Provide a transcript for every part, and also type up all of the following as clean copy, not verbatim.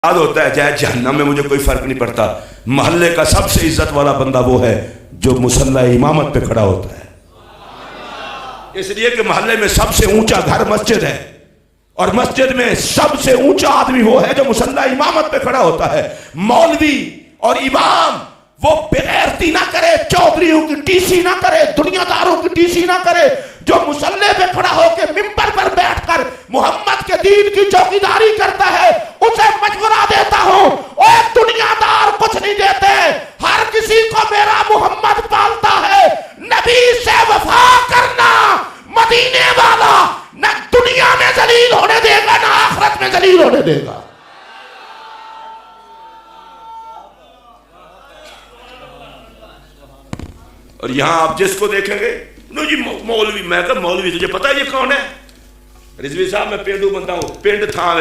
याद होता है चाहे जहन्नम में, मुझे कोई फर्क नहीं पड़ता। मोहल्ले का सबसे इज्जत वाला बंदा वो है जो मुसल्ला इमामत पे खड़ा होता है, इसलिए कि मोहल्ले में सबसे ऊंचा घर मस्जिद है और मस्जिद में सबसे ऊंचा आदमी वो है जो मुसल्ला इमामत पे खड़ा होता है। मौलवी और इमाम वो बेगैरती ना करे, चौधरियों की टीसी ना करे, दुनियादारों की टीसी ना करे, जो मुसल्ले पे खड़ा होकर मिंबर पर बैठकर मोहम्मद के दीन की चौकीदारी करता है, उसे मशवरा देता हूं, और दुनियादार कुछ नहीं देते, हर किसी को मेरा मोहम्मद पालता है। नबी से वफा करना मदीने वाला न दुनिया में जलील होने देगा ना आखिरत में जलील होने देगा। और यहां आप जिसको देखेंगे नो जी मौलवी, मैं कहा मौलवी तुझे पता है ये कौन है? रिजवी साहब मैं पेंडू बंदा हूं, पिंड थां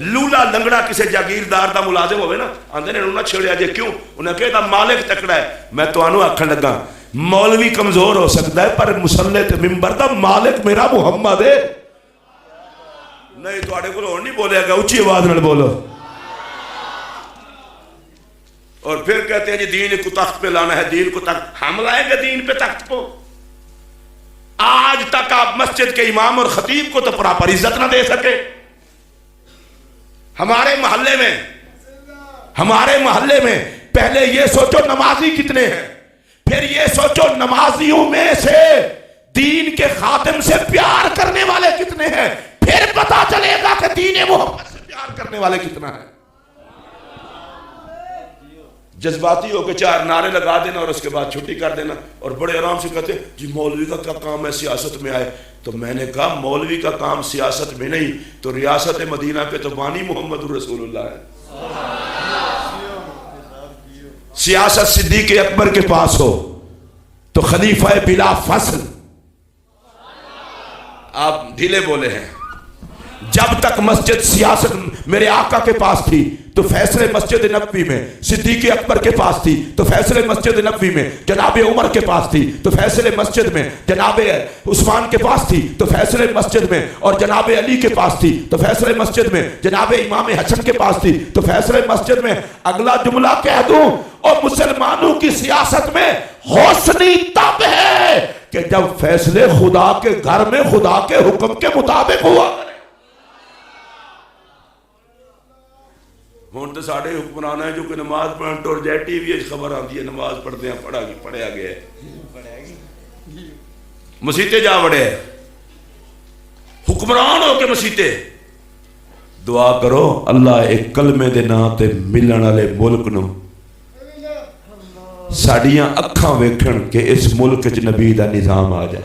लूला लंगड़ा किसी जागीरदार का मुलाजिम होवे ना, आंदे ने उन्हें छेड़िया जे क्यों? उन्हें कहता मालिक तकड़ा है। मैं तुहानू आखण लगा मौलवी कमजोर हो सकता है पर मुसल्ले ते मिंबर दा मालिक मेरा मुहम्मद है। नहीं तुहाडे कोल होर नहीं बोलेगा, उच्ची आवाज नाल बोलो। और फिर कहते हैं जी दीन को तख्त पे लाना है, दीन को तख्त, हम लाएंगे दीन पे तख्त को। आज तक आप मस्जिद के इमाम और खतीब को तो प्रॉपर इज्जत ना दे सके। हमारे मोहल्ले में पहले ये सोचो नमाजी कितने हैं, फिर ये सोचो नमाजियों में से दीन के खातिम से प्यार करने वाले कितने हैं, फिर पता चलेगा कि दीन मोहम्मद से प्यार करने वाले कितना है। जज्बाती होकर चार नारे लगा देना और उसके बाद छुट्टी कर देना और बड़े आराम से कहते जी मौलवी का क्या काम है सियासत में आए। तो मैंने कहा मौलवी का काम सियासत में नहीं तो रियासत मदीना पे तो बानी मोहम्मद रसूलुल्लाह है। सियासत सिद्दीक अकबर के पास हो तो खलीफा बिला फसल, आप ढीले बोले हैं। जब तक मस्जिद सियासत मेरे आका के पास थी तो फैसले मस्जिद नबवी में, सिद्दीक अकबर के पास थी तो फैसले मस्जिद नबवी में, जनाबे उमर के पास थी तो फैसले मस्जिद में, जनाबे उस्मान के पास थी तो फैसले मस्जिद में, और जनाबे अली के पास थी तो फैसले मस्जिद में, जनाबे इमाम हसन के पास थी तो फैसले मस्जिद में। अगला जुमला कह दूं, और मुसलमानों की सियासत में होसनी तब है कि जब फैसले खुदा के घर में खुदा के हुक्म के मुताबिक हुआ। हुण तो साढ़े हुक्मरान है जो कि नमाज पढ़न टुर जाए, टीवी खबर आती है नमाज पढ़ते हैं पढ़िया गया मसीते जा वड़े हुक्मरान हो के मसीते। दुआ करो अल्लाह एक कलमे दे नाम ते मिलण वाले मुल्क नूं साड़ियां अखां वेखण के इस मुल्क च नबी दा निजाम आ जाए।